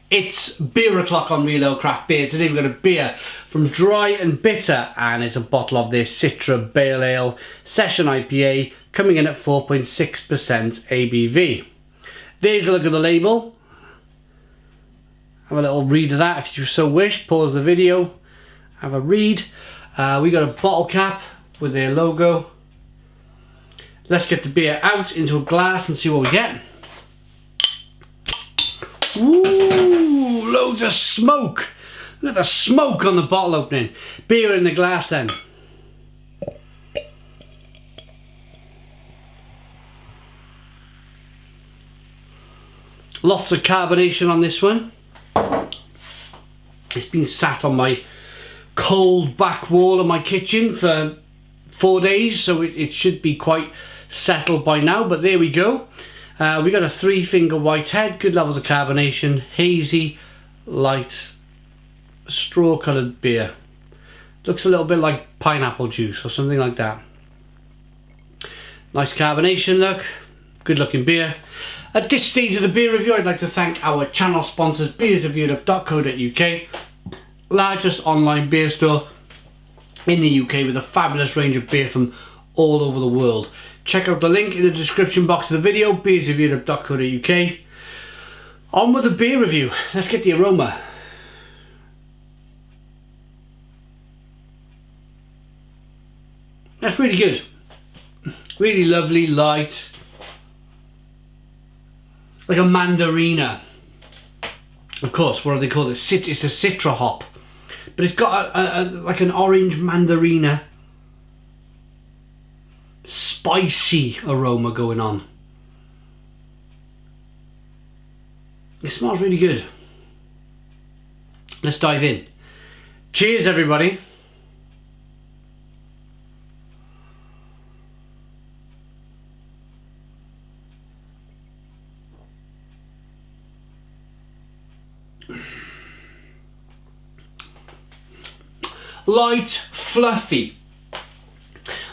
It's beer o'clock on Real Ale Craft Beer. Today we've got a beer from Dry and Bitter, and it's a bottle of this Citra Bale Ale Session IPA coming in at 4.6% ABV. There's a look at the label. Have a little read of that if you so wish. Pause the video, have a read. We got a bottle cap with their logo. Let's get the beer out into a glass and see what we get. Ooh, loads of smoke. Look at the smoke on the bottle opening. Beer in the glass then. Lots of carbonation on this one. It's been sat on my cold back wall of my kitchen for 4 days, so it should be quite settled by now, but there we go. We got a 3-finger white head, good levels of carbonation, hazy, light, straw coloured beer. Looks a little bit like pineapple juice or something like that. Nice carbonation look, good looking beer. At this stage of the beer review, I'd like to thank our channel sponsors, beersofeurope.co.uk, largest online beer store in the UK with a fabulous range of beer from all over the world. Check out the link in the description box of the video, beersofeurope.co.uk. On with the beer review. Let's get the aroma. That's really good. Really lovely, light. Like a mandarina. Of course, what do they call it? It's a citra hop. But it's got like an orange mandarina spicy aroma going on. It smells really good. Let's dive in. Cheers, everybody. Light, fluffy.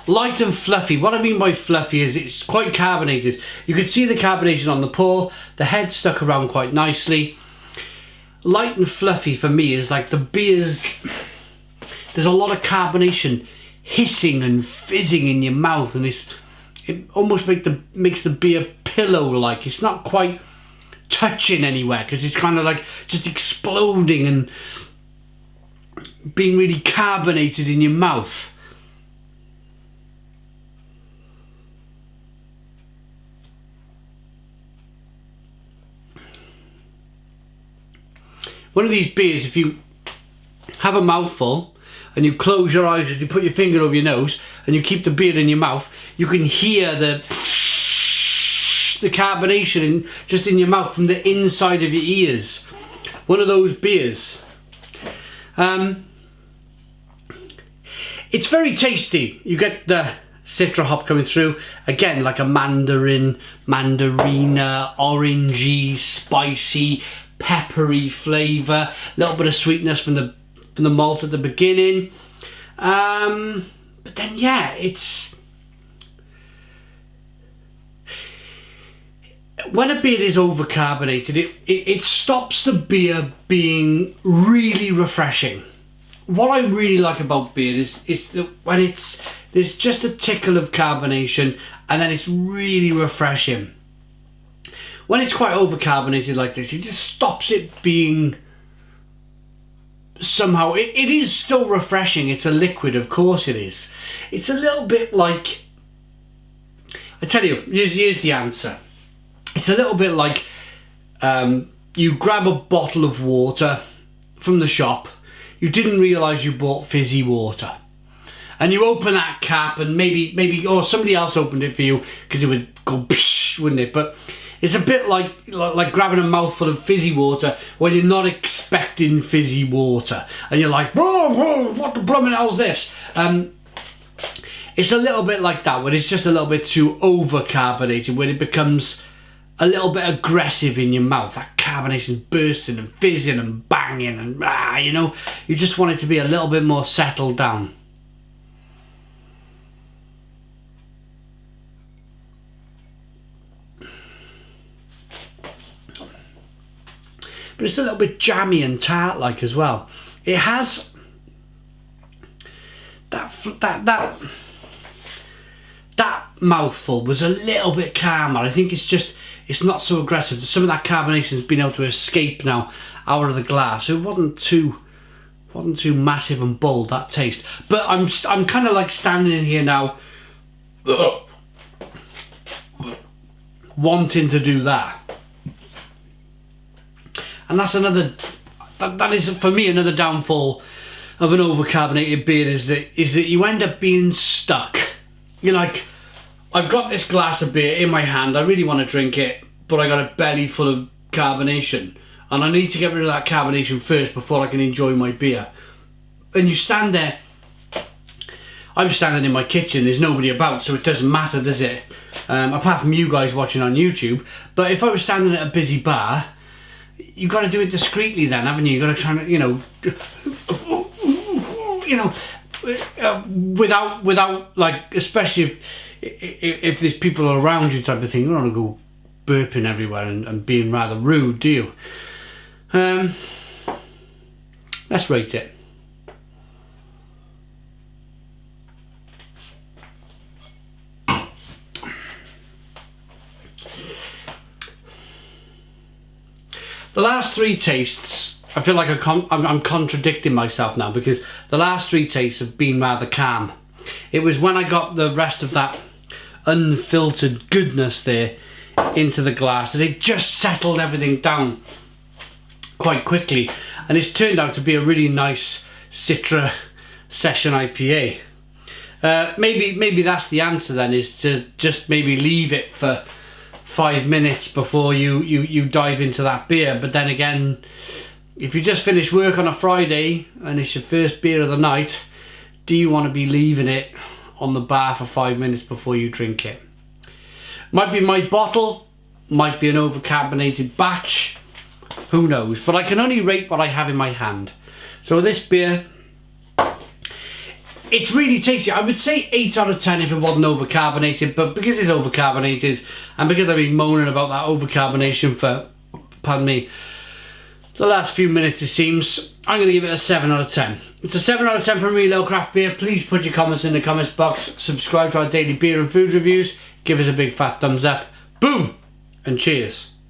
Light and fluffy. What I mean by fluffy is it's quite carbonated. You can see the carbonation on the pour. The head stuck around quite nicely. Light and fluffy for me is like the beers. There's a lot of carbonation hissing and fizzing in your mouth, and it almost makes the beer pillow-like. It's not quite touching anywhere because it's kind of like just exploding and being really carbonated in your mouth. One of these beers, if you have a mouthful and you close your eyes and you put your finger over your nose and you keep the beer in your mouth, you can hear the carbonation just in your mouth from the inside of your ears. One of those beers. It's very tasty. You get the citra hop coming through. Again, like a mandarina, orangey, spicy, peppery flavour. A little bit of sweetness from the malt at the beginning. But then, yeah, it's... When a beer is overcarbonated, it stops the beer being really refreshing. What I really like about beer is that when there's just a tickle of carbonation and then it's really refreshing. When it's quite overcarbonated like this, it just stops it being somehow... It is still refreshing. It's a liquid, of course it is. It's a little bit like... I tell you, here's the answer. It's a little bit like you grab a bottle of water from the shop. You didn't realise you bought fizzy water. And you open that cap and maybe or somebody else opened it for you because it would go psh, wouldn't it? But it's a bit like grabbing a mouthful of fizzy water when you're not expecting fizzy water. And you're like, whoa, what the blooming hell's this? It's a little bit like that, when it's just a little bit too overcarbonated, when it becomes a little bit aggressive in your mouth. That carbonation's bursting and fizzing and banging and you know, you just want it to be a little bit more settled down. but it's a little bit jammy and tart-like as well. It has that mouthful was a little bit calmer. I think it's not so aggressive. Some of that carbonation has been able to escape now out of the glass. So it wasn't too massive and bold, that taste. But I'm kind of like standing in here now wanting to do that. And that's another, that is for me another downfall of an overcarbonated beer, is that you end up being stuck. You're like, I've got this glass of beer in my hand, I really want to drink it, but I got a belly full of carbonation, and I need to get rid of that carbonation first before I can enjoy my beer. And you stand there, I'm standing in my kitchen, there's nobody about, so it doesn't matter, does it? Apart from you guys watching on YouTube. But if I was standing at a busy bar, you've got to do it discreetly then, haven't you? You've got to try and, without like, especially if there's people around you type of thing, you don't want to go burping everywhere and being rather rude, do you? Let's rate it. The last three tastes, I feel like I'm contradicting myself now, because the last three tastes have been rather calm. It was when I got the rest of that unfiltered goodness there into the glass that it just settled everything down quite quickly, and it's turned out to be a really nice Citra session IPA. Maybe that's the answer then, is to just maybe leave it for 5 minutes before you dive into that beer. But then again, if you just finish work on a Friday and it's your first beer of the night, do you want to be leaving it on the bar for 5 minutes before you drink it? Might be my bottle, might be an overcarbonated batch, who knows? But I can only rate what I have in my hand. So this beer, it's really tasty. I would say 8 out of 10 if it wasn't overcarbonated, but because it's overcarbonated, and because I've been moaning about that overcarbonation for, pardon me, the last few minutes it seems, I'm going to give it a 7 out of 10. It's a 7 out of 10 from Real Craft Beer. Please put your comments in the comments box, subscribe to our daily beer and food reviews, give us a big fat thumbs up, boom, and cheers.